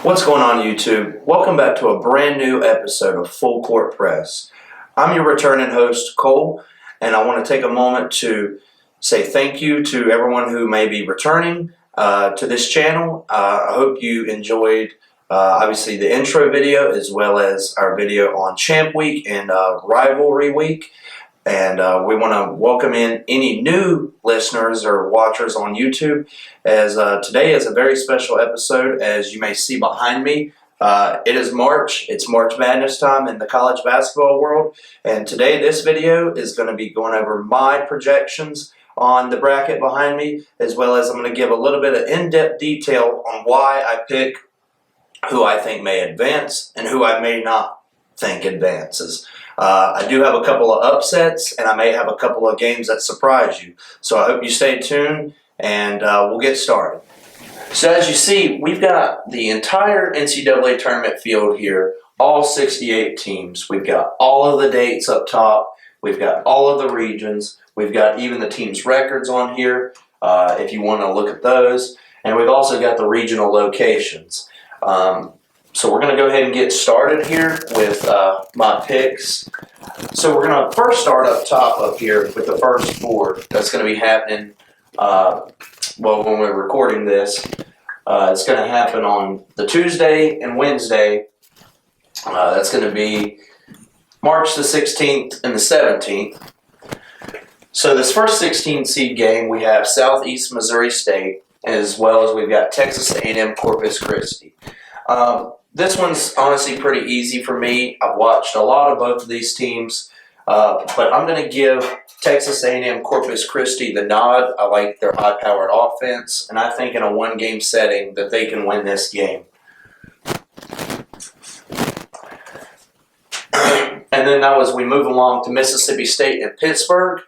What's going on, YouTube? Welcome back to a brand new episode of Full Court Press. I'm your returning host, Kohl, and I want to take a moment to say thank you to everyone who may be returning to this channel. I hope you enjoyed, obviously, the intro video as well as our video on Champ Week and Rivalry Week. And we want to welcome in any new listeners or watchers on YouTube, as today is a very special episode. As you may see behind me, it is March. It's March Madness time in the college basketball world. And today this video is going to be going over my projections on the bracket behind me, as well as I'm going to give a little bit of in-depth detail on why I pick who I think may advance and who I may not think advances. I do have a couple of upsets, and I may have a couple of games that surprise you. So I hope you stay tuned, and we'll get started. So as you see, we've got the entire NCAA tournament field here, all 68 teams. We've got all of the dates up top. We've got all of the regions. We've got even the teams' records on here, if you want to look at those. And we've also got the regional locations. So we're going to go ahead and get started here with my picks. So we're going to first start up top up here with the first four. That's going to be happening, when we're recording this. It's going to happen on the Tuesday and Wednesday. That's going to be March the 16th and the 17th. So this first 16 seed game, we have Southeast Missouri State, as well as we've got Texas A&M Corpus Christi. This one's honestly pretty easy for me. I've watched a lot of both of these teams, but I'm going to give Texas A&M Corpus Christi the nod. I like their high-powered offense, and I think in a one-game setting that they can win this game. And then now as we move along to Mississippi State and Pittsburgh,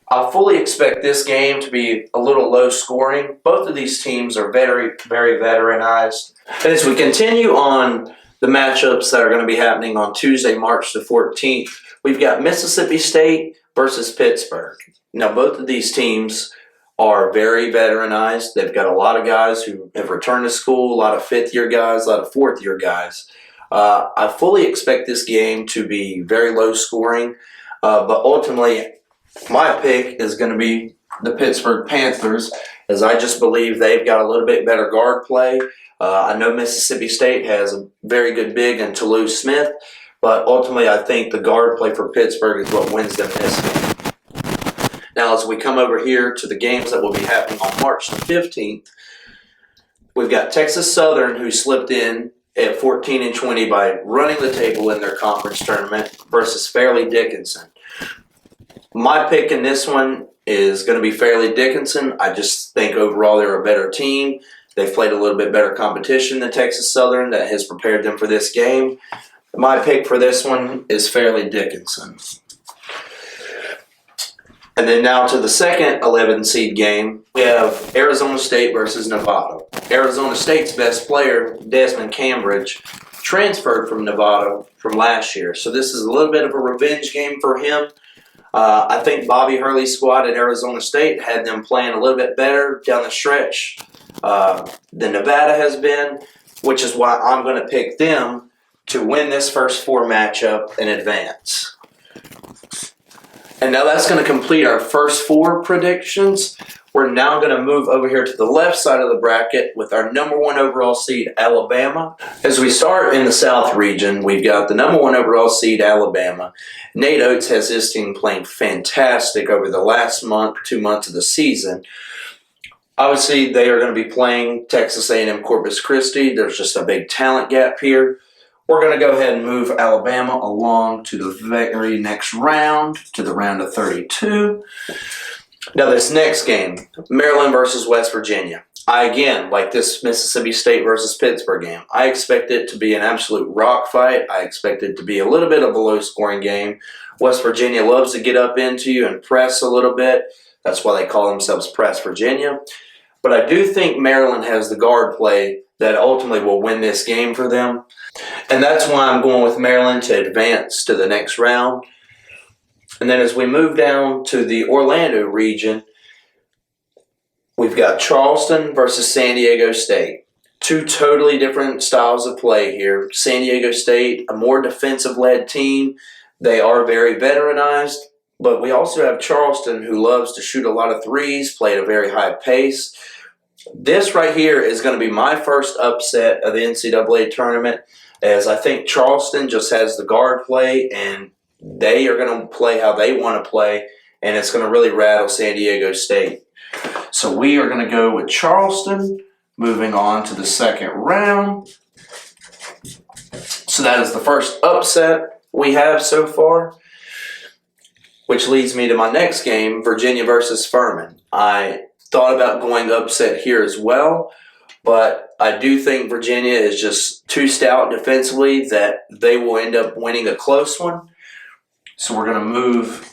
I fully expect this game to be a little low scoring. Both of these teams are very, very veteranized. As we continue on the matchups that are going to be happening on Tuesday, March the 14th, we've got Mississippi State versus Pittsburgh. Now, both of these teams are very veteranized. They've got a lot of guys who have returned to school, a lot of fifth-year guys, a lot of fourth-year guys. I fully expect this game to be very low scoring, but ultimately, my pick is going to be the Pittsburgh Panthers, as I just believe they've got a little bit better guard play. I know Mississippi State has a very good big in Toulouse Smith, but ultimately I think the guard play for Pittsburgh is what wins them this game. Now as we come over here to the games that will be happening on March the 15th, we've got Texas Southern, who slipped in at 14-20 by running the table in their conference tournament, versus Fairleigh Dickinson. My pick in this one is going to be Fairleigh Dickinson. I just think overall they're a better team. They've played a little bit better competition than Texas Southern that has prepared them for this game. My pick for this one is Fairleigh Dickinson. And then now to the second 11 seed game, we have Arizona State versus Nevada. Arizona State's best player, Desmond Cambridge, transferred from Nevada from last year. So this is a little bit of a revenge game for him. I think Bobby Hurley's squad at Arizona State had them playing a little bit better down the stretch than Nevada has been, which is why I'm going to pick them to win this first four matchup and advance. And now that's going to complete our first four predictions. We're now going to move over here to the left side of the bracket with our number one overall seed, Alabama. As we start in the South region, we've got the number one overall seed, Alabama. Nate Oates has his team playing fantastic over the last month, 2 months of the season. Obviously, they are going to be playing Texas A&M Corpus Christi. There's just a big talent gap here. We're going to go ahead and move Alabama along to the very next round, to the round of 32. Now this next game, Maryland versus West Virginia. I, again, like this Mississippi State versus Pittsburgh game, I expect it to be an absolute rock fight. I expect it to be a little bit of a low-scoring game. West Virginia loves to get up into you and press a little bit. That's why they call themselves Press Virginia. But I do think Maryland has the guard play that ultimately will win this game for them. And that's why I'm going with Maryland to advance to the next round. And then as we move down to the Orlando region, we've got Charleston versus San Diego State. two totally different styles of play here. San Diego State, a more defensive-led team. They are very veteranized, but we also have Charleston, who loves to shoot a lot of threes, play at a very high pace. This right here is going to be my first upset of the NCAA tournament, as I think Charleston just has the guard play, and they are going to play how they want to play, and it's going to really rattle San Diego State. So we are going to go with Charleston, moving on to the second round. So that is the first upset we have so far, which leads me to my next game, Virginia versus Furman. I thought about going upset here as well, but I do think Virginia is just too stout defensively that they will end up winning a close one. So we're going to move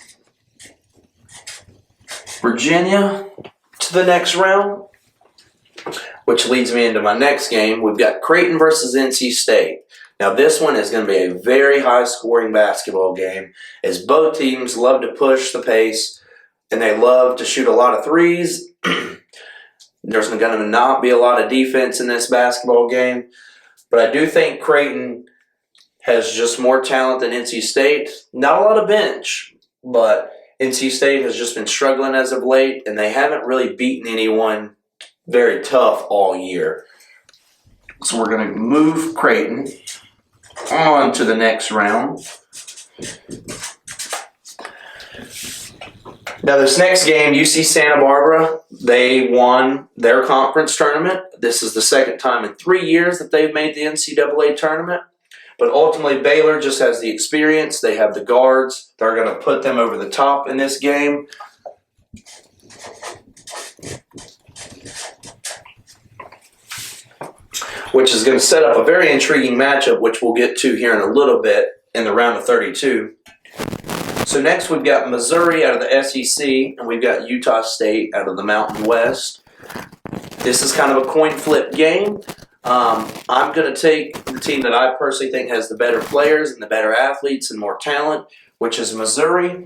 Virginia to the next round, which leads me into my next game. We've got Creighton versus NC State. Now this one is going to be a very high-scoring basketball game, as both teams love to push the pace and they love to shoot a lot of threes. There's going to not be a lot of defense in this basketball game, but I do think Creighton has just more talent than NC State. Not a lot of bench, but NC State has just been struggling as of late, and they haven't really beaten anyone very tough all year. So we're going to move Creighton on to the next round. Now this next game, UC Santa Barbara, they won their conference tournament. This is the second time in 3 years that they've made the NCAA tournament. But ultimately, Baylor just has the experience. They have the guards. They're going to put them over the top in this game. Which is going to set up a very intriguing matchup, which we'll get to here in a little bit in the round of 32. So next we've got Missouri out of the SEC, and we've got Utah State out of the Mountain West. This is kind of a coin flip game. I'm going to take the team that I personally think has the better players and the better athletes and more talent, which is Missouri.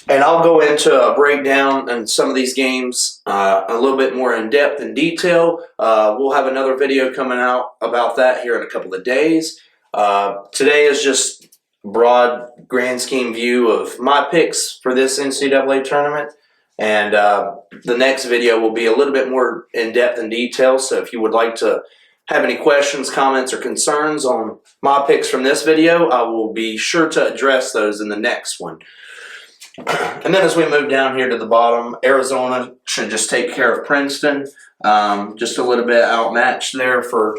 And I'll go into a breakdown on some of these games a little bit more in depth and detail. We'll have another video coming out about that here in a couple of days. Today is just a broad, grand scheme view of my picks for this NCAA tournament. And the next video will be a little bit more in depth and detail. So if you would like to have any questions, comments, or concerns on my picks from this video, I will be sure to address those in the next one. And then as we move down here to the bottom, Arizona should just take care of Princeton. Just a little bit outmatched there for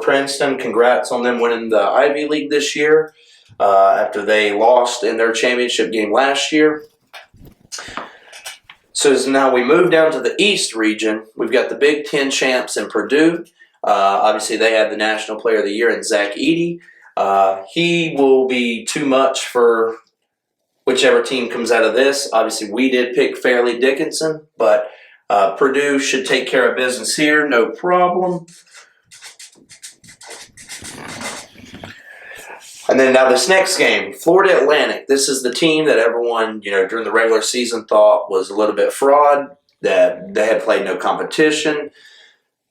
Princeton. Congrats on them winning the Ivy League this year after they lost in their championship game last year. So as now we move down to the East region, we've got the Big Ten champs in Purdue. Obviously, they had the National Player of the Year in Zach Edey. He will be too much for whichever team comes out of this. Obviously, we did pick Fairleigh Dickinson, but Purdue should take care of business here, no problem. And then now this next game, Florida Atlantic. This is the team that everyone, during the regular season thought was a little bit fraud, that they had played no competition.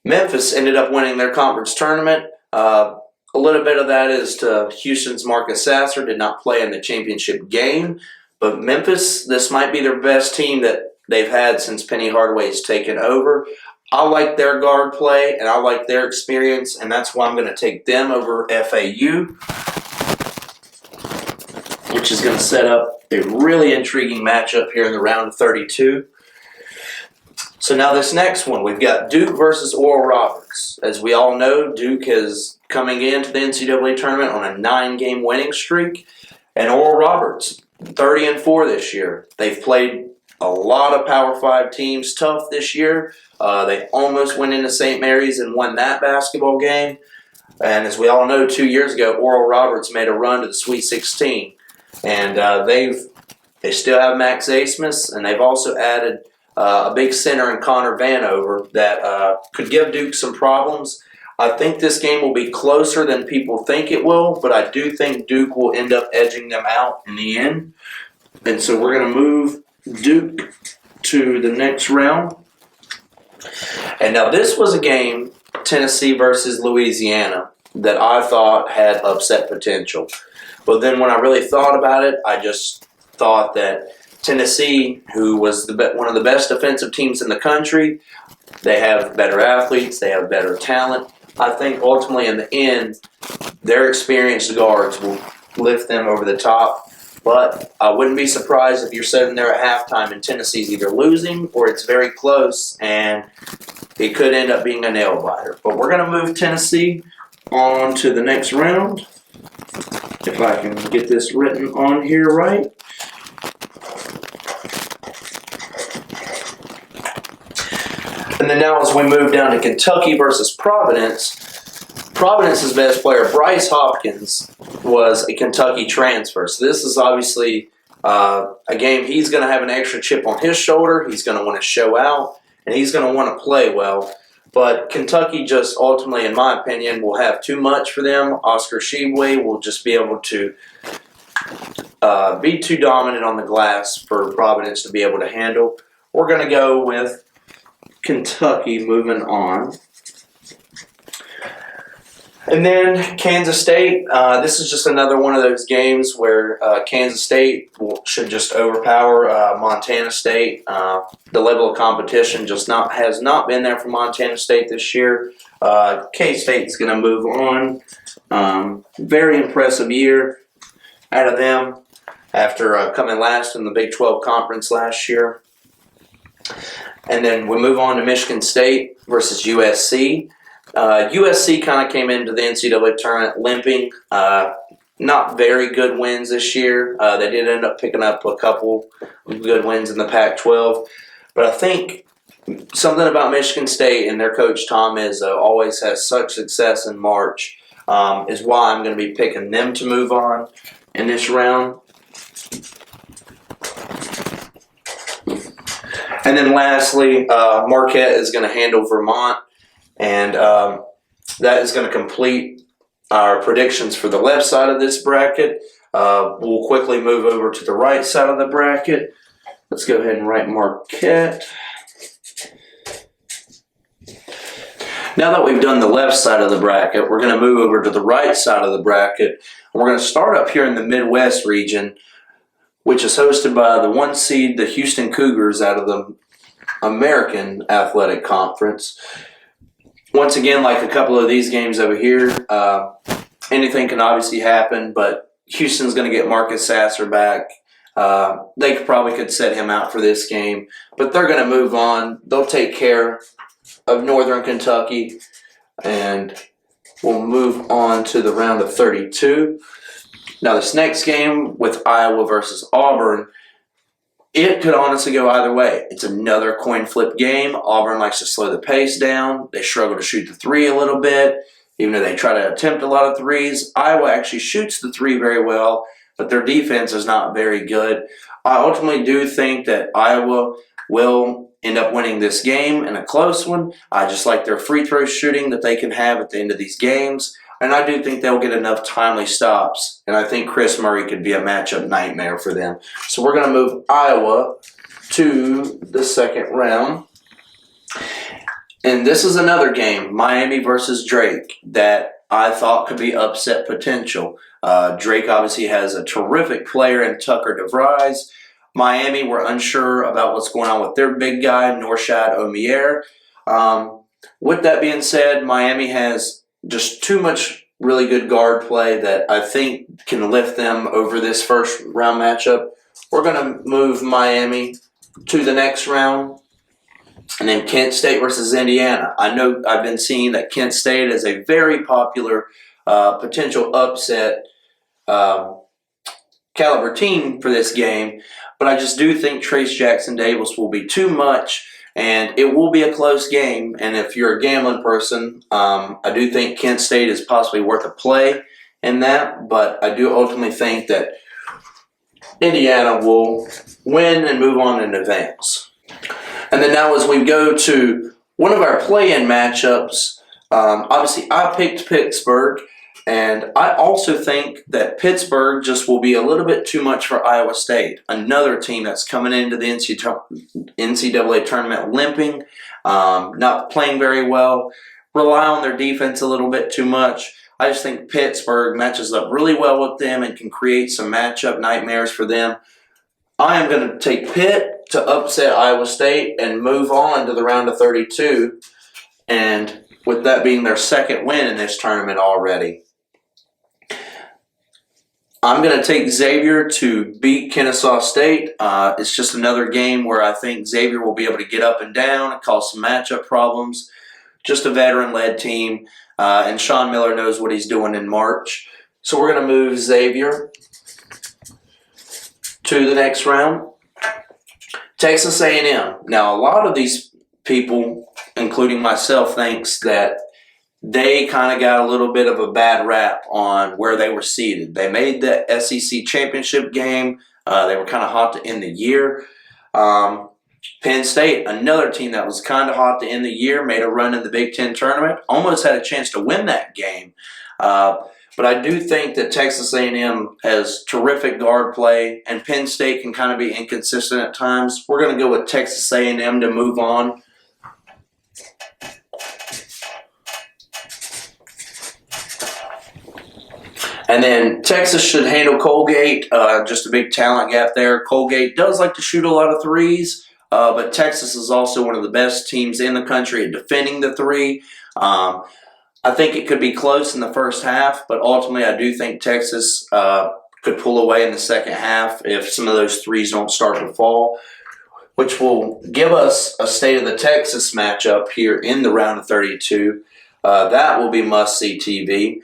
Memphis ended up winning their conference tournament. A little bit of that is to Houston's Marcus Sasser did not play in the championship game. But Memphis, this might be their best team that they've had since Penny Hardaway's taken over. I like their guard play, and I like their experience, and that's why I'm going to take them over FAU, which is going to set up a really intriguing matchup here in the round of 32. So now this next one, we've got Duke versus Oral Roberts. As we all know, Duke is coming into the NCAA tournament on a 9-game winning streak, and Oral Roberts, 30-4 this year. They've played a lot of Power 5 teams tough this year. They almost went into St. Mary's and won that basketball game. And as we all know, 2 years ago, Oral Roberts made a run to the Sweet 16. And they still have Max Asmus, and they've also added a big center in Connor Vanover that could give Duke some problems. I think this game will be closer than people think it will, but I do think Duke will end up edging them out in the end. And so we're going to move Duke to the next round. And now this was a game, Tennessee versus Louisiana, that I thought had upset potential. But then when I really thought about it, I just thought that Tennessee, who was one of the best defensive teams in the country, they have better athletes, they have better talent. I think ultimately in the end, their experienced guards will lift them over the top. But I wouldn't be surprised if you're sitting there at halftime and Tennessee's either losing or it's very close and it could end up being a nail biter. But we're going to move Tennessee on to the next round. If I can get this written on here right. And then now as we move down to Kentucky versus Providence's best player, Bryce Hopkins, was a Kentucky transfer. So this is obviously a game he's going to have an extra chip on his shoulder. He's going to want to show out, and he's going to want to play well. But Kentucky just ultimately, in my opinion, will have too much for them. Oscar Tshiebwe will just be able to be too dominant on the glass for Providence to be able to handle. We're going to go with Kentucky moving on. And then Kansas State, this is just another one of those games where Kansas State should just overpower Montana State. The level of competition just has not been there for Montana State this year. K-State's going to move on. Very impressive year out of them after coming last in the Big 12 Conference last year. And then we move on to Michigan State versus USC. USC kind of came into the NCAA tournament limping. Not very good wins this year. They did end up picking up a couple good wins in the Pac-12. But I think something about Michigan State and their coach Tom Izzo always has such success in March is why I'm going to be picking them to move on in this round. And then lastly, Marquette is going to handle Vermont. And that is going to complete our predictions for the left side of this bracket. We'll quickly move over to the right side of the bracket. Let's go ahead and write Marquette. Now that we've done the left side of the bracket, we're going to move over to the right side of the bracket. And we're going to start up here in the Midwest region, which is hosted by the 1 seed, the Houston Cougars, out of the American Athletic Conference. Once again, like a couple of these games over here, anything can obviously happen, but Houston's going to get Marcus Sasser back. They probably could set him out for this game, but they're going to move on. They'll take care of Northern Kentucky, and we'll move on to the round of 32. Now, this next game with Iowa versus Auburn, it could honestly go either way. It's another coin flip game. Auburn likes to slow the pace down. They struggle to shoot the three a little bit, even though they try to attempt a lot of threes. Iowa actually shoots the three very well, but their defense is not very good. I ultimately do think that Iowa will end up winning this game in a close one. I just like their free throw shooting that they can have at the end of these games. And I do think they'll get enough timely stops. And I think Chris Murray could be a matchup nightmare for them. So we're going to move Iowa to the second round. And this is another game, Miami versus Drake, that I thought could be upset potential. Drake obviously has a terrific player in Tucker DeVries. Miami were unsure about what's going on with their big guy, Norshad Omier. With that being said, Miami has just too much really good guard play that I think can lift them over this first round matchup. We're going to move Miami to the next round. And then Kent State versus Indiana. I know I've been seeing that Kent State is a very popular potential upset caliber team for this game. But I just do think Trace Jackson-Davis will be too much. And it will be a close game, and if you're a gambling person, I do think Kent State is possibly worth a play in that, but I do ultimately think that Indiana will win and move on in advance. And then now as we go to one of our play-in matchups, obviously I picked Pittsburgh, And I also think that Pittsburgh just will be a little bit too much for Iowa State, another team that's coming into the NCAA tournament limping, not playing very well, rely on their defense a little bit too much. I just think Pittsburgh matches up really well with them and can create some matchup nightmares for them. I am going to take Pitt to upset Iowa State and move on to the round of 32, and with that being their second win in this tournament already. I'm going to take Xavier to beat Kennesaw State. It's just another game where I think Xavier will be able to get up and down and cause some matchup problems. Just a veteran-led team, and Sean Miller knows what he's doing in March. So we're going to move Xavier to the next round. Texas A&M. Now, a lot of these people, including myself, thinks that they kind of got a little bit of a bad rap on where they were seated. They made the SEC championship game. They were kind of hot to end the year. Penn State, another team that was kind of hot to end the year, made a run in the Big Ten tournament. Almost had a chance to win that game. But I do think that Texas A&M has terrific guard play, and Penn State can kind of be inconsistent at times. We're going to go with Texas A&M to move on. And then Texas should handle Colgate, just a big talent gap there. Colgate does like to shoot a lot of threes, but Texas is also one of the best teams in the country at defending the three. I think it could be close in the first half, but ultimately I do think Texas could pull away in the second half if some of those threes don't start to fall, which will give us a State of the Texas matchup here in the round of 32. That will be must-see TV.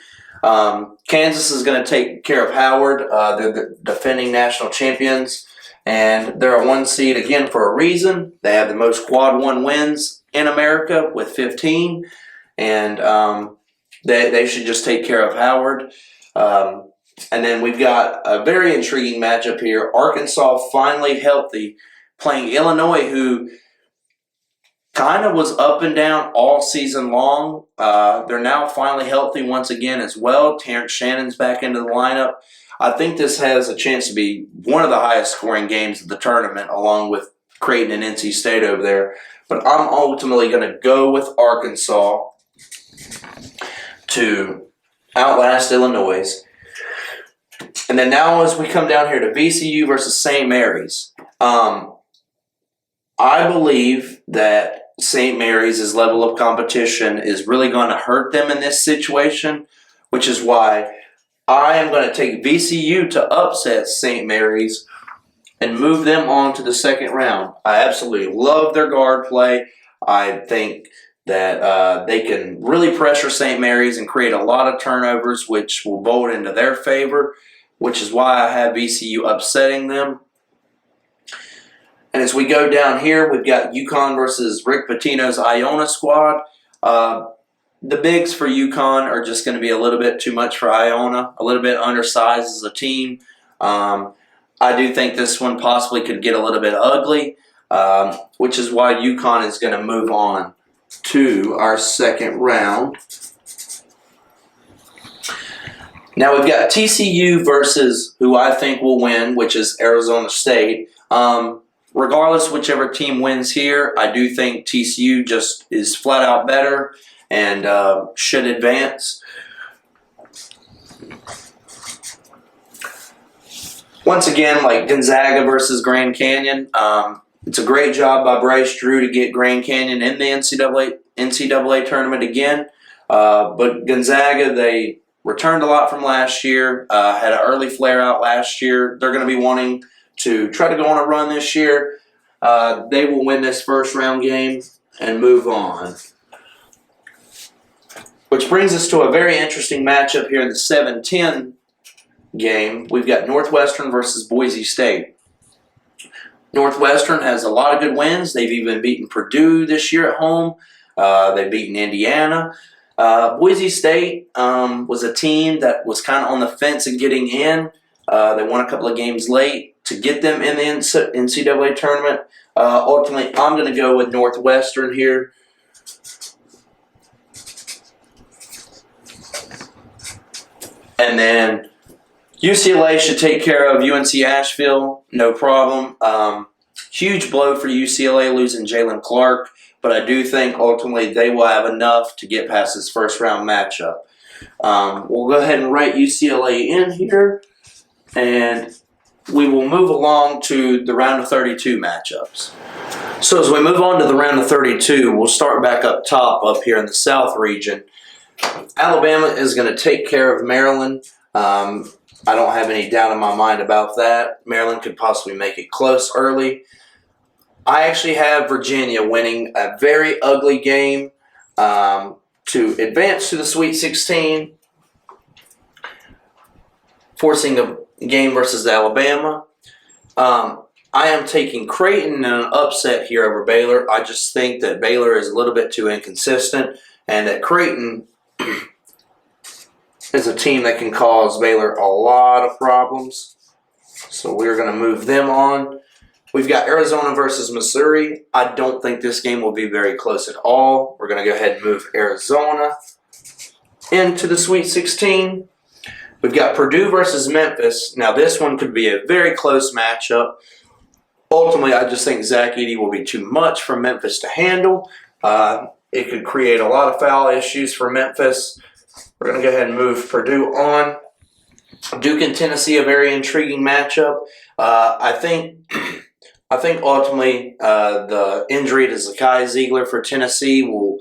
Kansas is going to take care of Howard. They're the defending national champions, and they're a 1 seed again for a reason. They have the most quad 1 wins in America with 15, and they should just take care of Howard. And then we've got a very intriguing matchup here. Arkansas finally healthy, playing Illinois, who kind of was up and down all season long. They're now finally healthy once again as well. Terrence Shannon's back into the lineup. I think this has a chance to be one of the highest scoring games of the tournament, along with Creighton and NC State over there. But I'm ultimately going to go with Arkansas to outlast Illinois. And then now as we come down here to VCU versus St. Mary's, I believe that St. Mary's' level of competition is really going to hurt them in this situation, which is why I am going to take VCU to upset St. Mary's and move them on to the second round. I absolutely love their guard play. I think that they can really pressure St. Mary's and create a lot of turnovers, which will bolt into their favor, which is why I have VCU upsetting them. And as we go down here, we've got UConn versus Rick Pitino's Iona squad. The bigs for UConn are just going to be a little bit too much for Iona, a little bit undersized as a team. I do think this one possibly could get a little bit ugly, which is why UConn is going to move on to our second round. Now we've got TCU versus who I think will win, which is Arizona State. Regardless, whichever team wins here, I do think TCU just is flat out better and should advance. Once again, like Gonzaga versus Grand Canyon, it's a great job by Bryce Drew to get Grand Canyon in the NCAA tournament again. But Gonzaga, they returned a lot from last year, had an early flare-out last year. They're going to be wanting to try to go on a run this year. They will win this first round game and move on. Which brings us to a very interesting matchup here in the 7-10 game. We've got Northwestern versus Boise State. Northwestern has a lot of good wins. They've even beaten Purdue this year at home. They've beaten Indiana. Boise State was a team that was kind of on the fence of getting in. They won a couple of games late to get them in the NCAA tournament. Ultimately, I'm going to go with Northwestern here. And then UCLA should take care of UNC Asheville, no problem. Huge blow for UCLA losing Jalen Clark, but I do think ultimately they will have enough to get past this first round matchup. We'll go ahead and write UCLA in here, and we will move along to the round of 32 matchups. So as we move on to the round of 32, we'll start back up top up here in the South region. Alabama is going to take care of Maryland. I don't have any doubt in my mind about that. Maryland could possibly make it close early. I actually have Virginia winning a very ugly game to advance to the Sweet 16, forcing a game versus Alabama. I am taking Creighton in an upset here over Baylor. I just think that Baylor is a little bit too inconsistent, and that Creighton is a team that can cause Baylor a lot of problems. So we're going to move them on. We've got Arizona versus Missouri. I don't think this game will be very close at all. We're going to go ahead and move Arizona into the Sweet 16. We've got Purdue versus Memphis. Now this one could be a very close matchup. Ultimately, I just think Zach Edey will be too much for Memphis to handle. It could create a lot of foul issues for Memphis. We're going to go ahead and move Purdue on. Duke and Tennessee, a very intriguing matchup. I think ultimately the injury to Zakai Ziegler for Tennessee will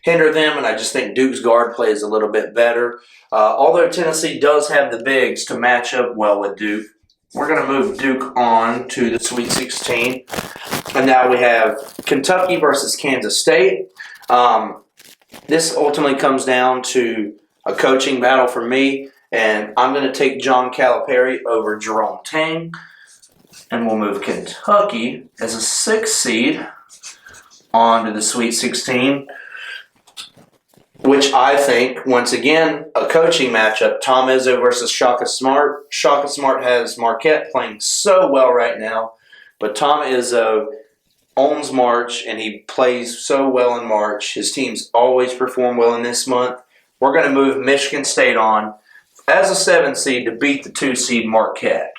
hinder them, and I just think Duke's guard play is a little bit better. Although Tennessee does have the bigs to match up well with Duke, we're going to move Duke on to the Sweet 16. And now we have Kentucky versus Kansas State. This ultimately comes down to a coaching battle for me, and I'm going to take John Calipari over Jerome Tang. And we'll move Kentucky as a 6th seed on to the Sweet 16, which I think, once again, a coaching matchup. Tom Izzo versus Shaka Smart. Shaka Smart has Marquette playing so well right now, but Tom Izzo owns March, and he plays so well in March. His teams always perform well in this month. We're going to move Michigan State on as a 7th seed to beat the 2 seed Marquette.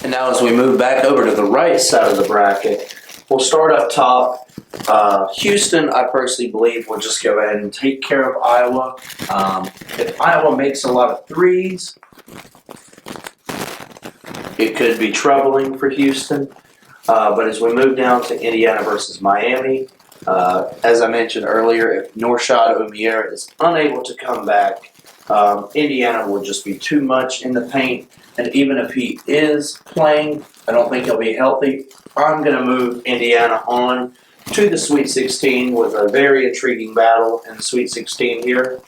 And now as we move back over to the right side of the bracket, we'll start up top. Houston, I personally believe, will just go ahead and take care of Iowa. If Iowa makes a lot of threes, it could be troubling for Houston. But as we move down to Indiana versus Miami, as I mentioned earlier, if Norshad Omier is unable to come back, Indiana will just be too much in the paint. And even if he is playing, I don't think he'll be healthy. I'm going to move Indiana on to the Sweet 16 with a very intriguing battle in the Sweet 16 here.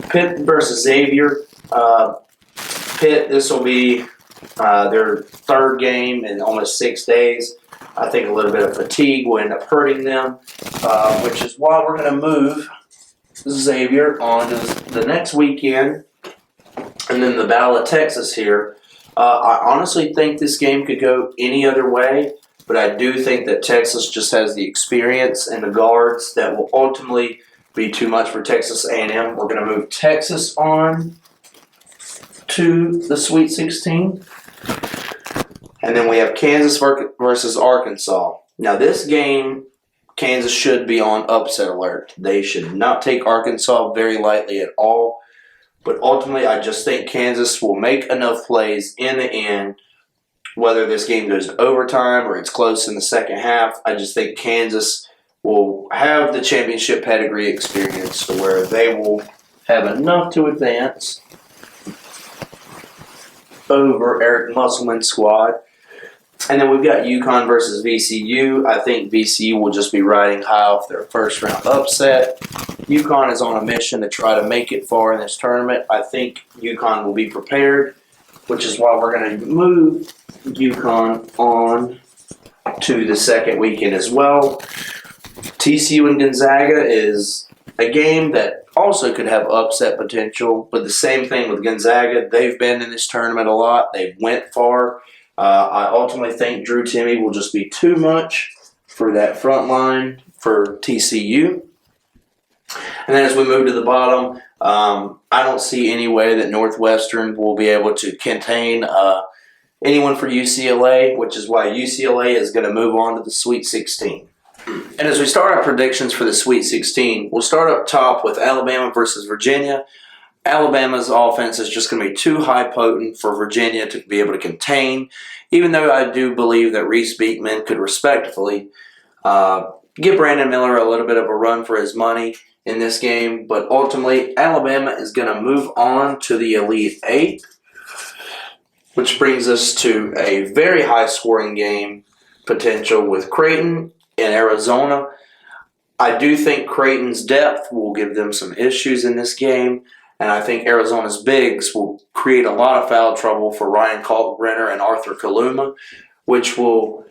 Pitt versus Xavier. Pitt, this will be their 3rd game in almost 6 days. I think a little bit of fatigue will end up hurting them, which is why we're going to move Xavier on to the next weekend. And then the Battle of Texas here. I honestly think this game could go any other way, but I do think that Texas just has the experience and the guards that will ultimately be too much for Texas A&M. We're going to move Texas on to the Sweet 16. And then we have Kansas versus Arkansas. Now this game, Kansas should be on upset alert. They should not take Arkansas very lightly at all. But ultimately, I just think Kansas will make enough plays in the end, whether this game goes to overtime or it's close in the second half. I just think Kansas will have the championship pedigree experience to where they will have enough to advance over Eric Musselman's squad. And then we've got UConn versus VCU. I think VCU will just be riding high off their first round upset. UConn is on a mission to try to make it far in this tournament. I think UConn will be prepared, which is why we're going to move UConn on to the second weekend as well. TCU and Gonzaga is a game that also could have upset potential, but the same thing with Gonzaga. They've been in this tournament a lot. They've went far. I ultimately think Drew Timme will just be too much for that front line for TCU. And then as we move to the bottom, I don't see any way that Northwestern will be able to contain anyone for UCLA, which is why UCLA is going to move on to the Sweet 16. And as we start our predictions for the Sweet 16, we'll start up top with Alabama versus Virginia. Alabama's offense is just going to be too high potent for Virginia to be able to contain, even though I do believe that Reese Beekman could respectfully give Brandon Miller a little bit of a run for his money in this game. But ultimately, Alabama is going to move on to the Elite Eight, which brings us to a very high-scoring game potential with Creighton in Arizona. I do think Creighton's depth will give them some issues in this game, and I think Arizona's bigs will create a lot of foul trouble for Ryan Kalkbrenner and Arthur Kaluma, which will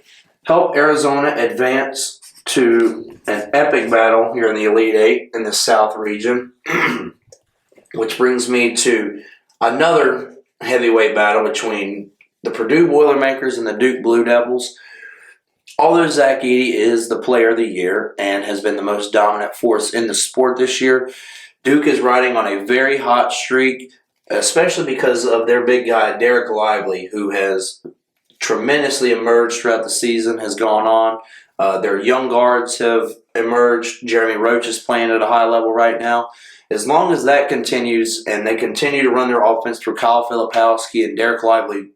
help Arizona advance to an epic battle here in the Elite Eight in the South region, which brings me to another heavyweight battle between the Purdue Boilermakers and the Duke Blue Devils. Although Zach Edey is the player of the year and has been the most dominant force in the sport this year, Duke is riding on a very hot streak, especially because of their big guy, Derek Lively, who has tremendously emerged throughout the season, has gone on. Their young guards have emerged. Jeremy Roach is playing at a high level right now. As long as that continues and they continue to run their offense through Kyle Filipowski and Derek Lively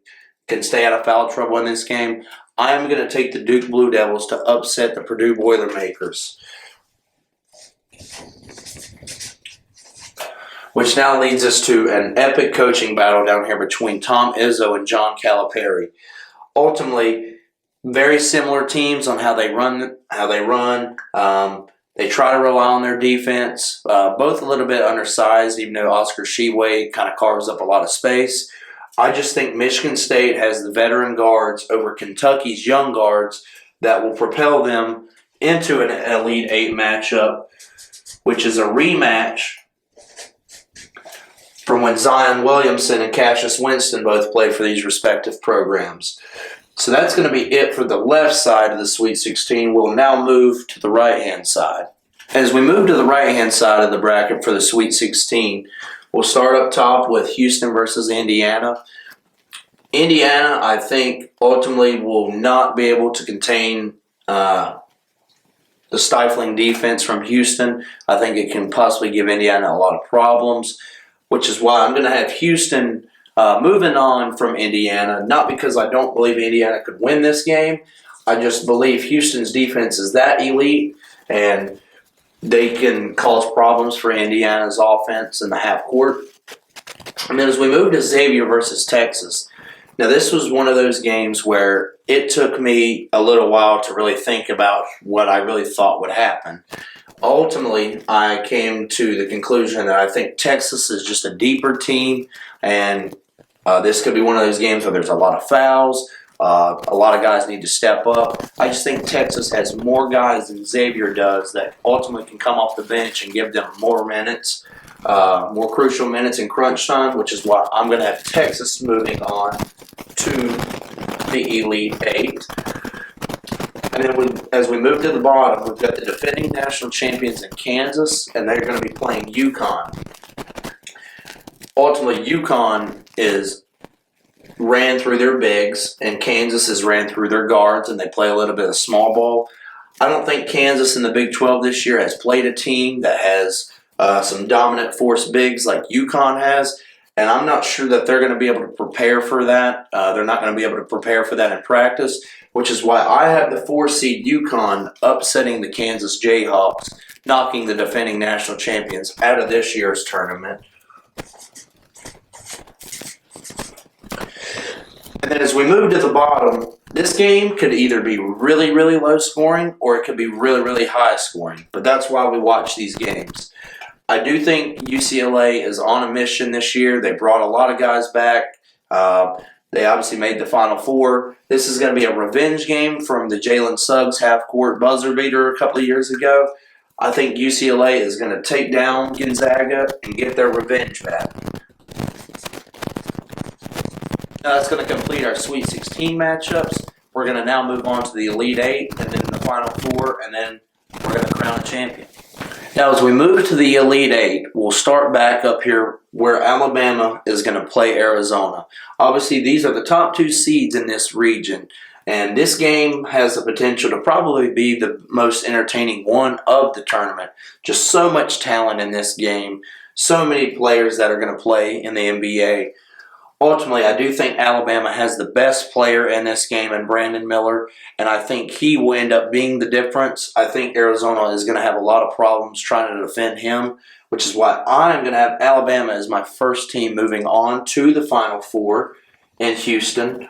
can stay out of foul trouble in this game, I am going to take the Duke Blue Devils to upset the Purdue Boilermakers. Which now leads us to an epic coaching battle down here between Tom Izzo and John Calipari. Ultimately, very similar teams on how they run. They try to rely on their defense. Both a little bit undersized, even though Oscar Sheway kind of carves up a lot of space. I just think Michigan State has the veteran guards over Kentucky's young guards that will propel them into an Elite Eight matchup, which is a rematch from when Zion Williamson and Cassius Winston both played for these respective programs. So that's going to be it for the left side of the Sweet 16. We'll now move to the right-hand side. As we move to the right-hand side of the bracket for the Sweet 16, we'll start up top with Houston versus Indiana. Indiana, I think, ultimately will not be able to contain the stifling defense from Houston. I think it can possibly give Indiana a lot of problems, which is why I'm going to have Houston moving on from Indiana, not because I don't believe Indiana could win this game. I just believe Houston's defense is that elite, and they can cause problems for Indiana's offense in the half court. And then as we move to Xavier versus Texas, now this was one of those games where it took me a little while to really think about what I really thought would happen. Ultimately, I came to the conclusion that I think Texas is just a deeper team, and this could be one of those games where there's a lot of fouls. A lot of guys need to step up. I just think Texas has more guys than Xavier does that ultimately can come off the bench and give them more minutes, more crucial minutes in crunch time, which is why I'm going to have Texas moving on to the Elite Eight. And then as we move to the bottom, we've got the defending national champions in Kansas, and they're going to be playing UConn. Ultimately, UConn ran through their bigs, and Kansas has ran through their guards, and they play a little bit of small ball. I don't think Kansas in the Big 12 this year has played a team that has some dominant force bigs like UConn has, and I'm not sure that they're going to be able to prepare for that. They're not going to be able to prepare for that in practice, which is why I have the 4-seed UConn upsetting the Kansas Jayhawks, knocking the defending national champions out of this year's tournament. And then as we move to the bottom, this game could either be really, really low scoring or it could be really, really high scoring. But that's why we watch these games. I do think UCLA is on a mission this year. They brought a lot of guys back. They obviously made the Final Four. This is going to be a revenge game from the Jalen Suggs half-court buzzer beater a couple of years ago. I think UCLA is going to take down Gonzaga and get their revenge back. Now that's going to complete our Sweet 16 matchups. We're going to now move on to the Elite Eight and then the Final Four, and then we're going to crown a champion. Now, as we move to the Elite Eight, we'll start back up here where Alabama is going to play Arizona. Obviously, these are the top 2 seeds in this region, and this game has the potential to probably be the most entertaining one of the tournament. Just so much talent in this game, so many players that are going to play in the NBA. Ultimately, I do think Alabama has the best player in this game in Brandon Miller, and I think he will end up being the difference. I think Arizona is going to have a lot of problems trying to defend him, which is why I'm going to have Alabama as my first team moving on to the Final Four in Houston.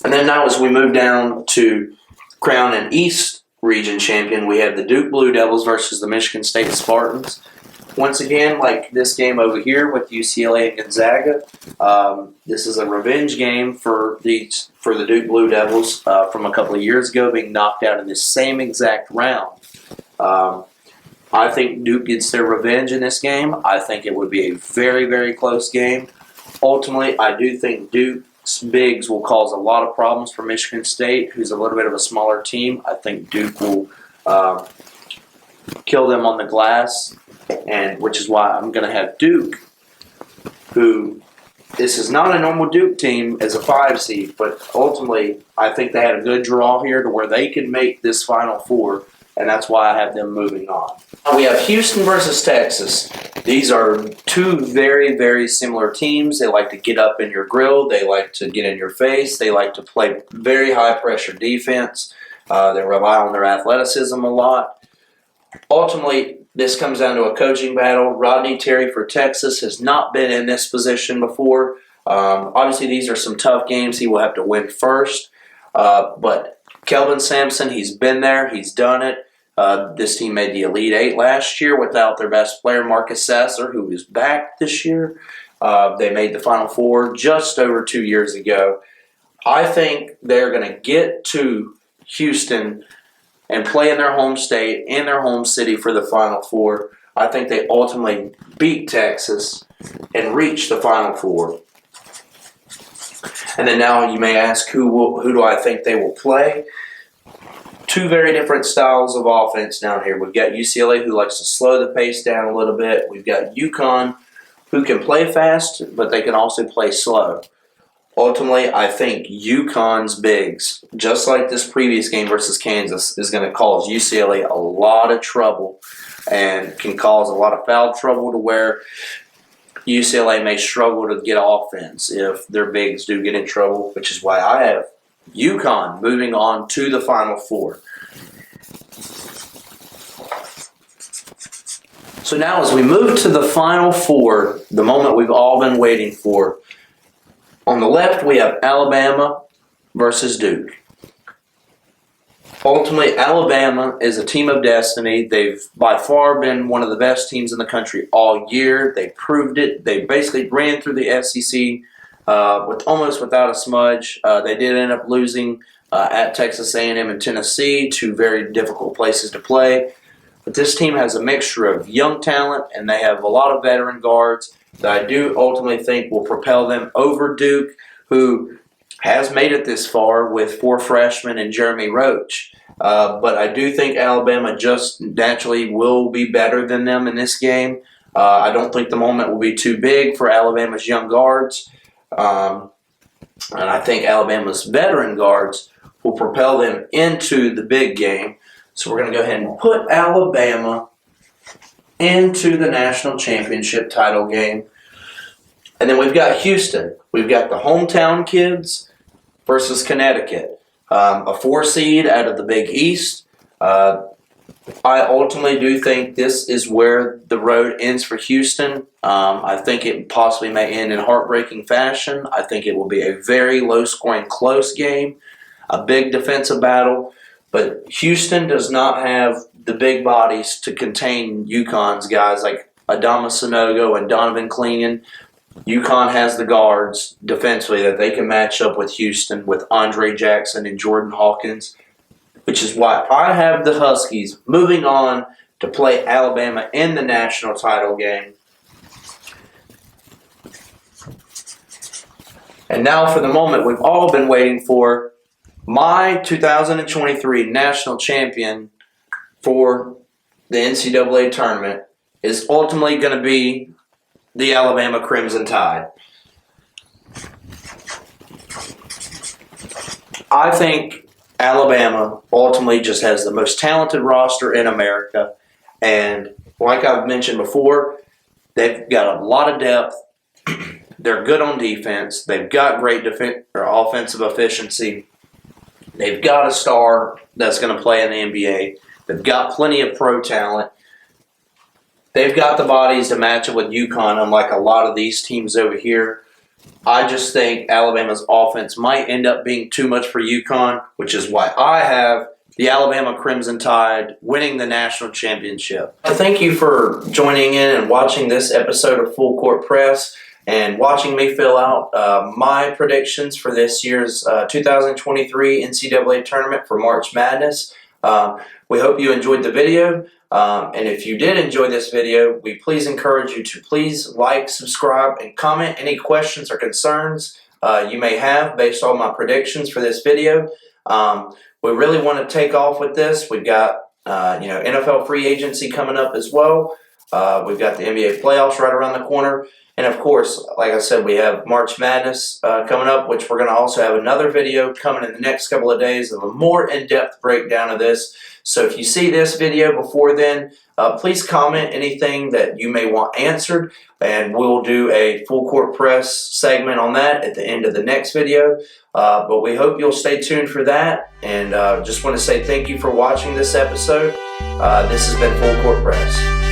And then now as we move down to crown an East region champion, we have the Duke Blue Devils versus the Michigan State Spartans. Once again, like this game over here with UCLA and Gonzaga, this is a revenge game for the Duke Blue Devils from a couple of years ago, being knocked out in this same exact round. I think Duke gets their revenge in this game. I think it would be a very, very close game. Ultimately, I do think Duke's bigs will cause a lot of problems for Michigan State, who's a little bit of a smaller team. I think Duke will kill them on the glass, and which is why I'm going to have Duke, who this is not a normal Duke team as a 5 seed, but ultimately I think they had a good draw here to where they could make this Final Four, and that's why I have them moving on. We have Houston versus Texas. These are 2 very, very similar teams. They like to get up in your grill. They like to get in your face. They like to play very high-pressure defense. They rely on their athleticism a lot. Ultimately, this comes down to a coaching battle. Rodney Terry for Texas has not been in this position before. Obviously, these are some tough games he will have to win first. But Kelvin Sampson, he's been there. He's done it. This team made the Elite Eight last year without their best player, Marcus Sasser, who is back this year. They made the Final Four just over 2 years ago. I think they're going to get to Houston and play in their home state, in their home city for the Final Four. I think they ultimately beat Texas and reach the Final Four. And then now you may ask, who do I think they will play? 2 very different styles of offense down here. We've got UCLA, who likes to slow the pace down a little bit. We've got UConn, who can play fast, but they can also play slow. Ultimately, I think UConn's bigs, just like this previous game versus Kansas, is going to cause UCLA a lot of trouble and can cause a lot of foul trouble to where UCLA may struggle to get offense if their bigs do get in trouble, which is why I have UConn moving on to the Final Four. So now as we move to the Final Four, the moment we've all been waiting for, on the left, we have Alabama versus Duke. Ultimately, Alabama is a team of destiny. They've by far been one of the best teams in the country all year. They proved it. They basically ran through the SEC almost without a smudge. They did end up losing at Texas A&M and Tennessee, 2 very difficult places to play. But this team has a mixture of young talent, and they have a lot of veteran guards that I do ultimately think will propel them over Duke, who has made it this far with 4 freshmen and Jeremy Roach. But I do think Alabama just naturally will be better than them in this game. I don't think the moment will be too big for Alabama's young guards. And I think Alabama's veteran guards will propel them into the big game. So we're going to go ahead and put Alabama into the national championship title game. And then we've got Houston. We've got the hometown kids versus Connecticut. A 4 seed out of the Big East. I ultimately do think this is where the road ends for Houston. I think it possibly may end in heartbreaking fashion. I think it will be a very low-scoring, close game, a big defensive battle. But Houston does not have the big bodies to contain UConn's guys like Adama Sanogo and Donovan Clingan. UConn has the guards defensively that they can match up with Houston with Andre Jackson and Jordan Hawkins, which is why I have the Huskies moving on to play Alabama in the national title game. And now for the moment we've all been waiting for, My 2023 national champion for the NCAA tournament is ultimately going to be the Alabama Crimson Tide. I think Alabama ultimately just has the most talented roster in America, and like I've mentioned before, they've got a lot of depth. They're good on defense. They've got great offensive efficiency. They've got a star that's going to play in the NBA. They've got plenty of pro talent. They've got the bodies to match it with UConn, unlike a lot of these teams over here. I just think Alabama's offense might end up being too much for UConn, which is why I have the Alabama Crimson Tide winning the national championship. Thank you for joining in and watching this episode of Full Court Press and watching me fill out my predictions for this year's 2023 NCAA tournament for March Madness. We hope you enjoyed the video. And if you did enjoy this video, we please encourage you to please like, subscribe, and comment any questions or concerns you may have based on my predictions for this video. We really want to take off with this. We've got NFL free agency coming up as well. We've got the NBA playoffs right around the corner. And of course, like I said, we have March Madness coming up, which we're going to also have another video coming in the next couple of days of a more in-depth breakdown of this. So if you see this video before then, please comment anything that you may want answered, and we'll do a Full Court Press segment on that at the end of the next video. But we hope you'll stay tuned for that, and just want to say thank you for watching this episode. This has been Full Court Press.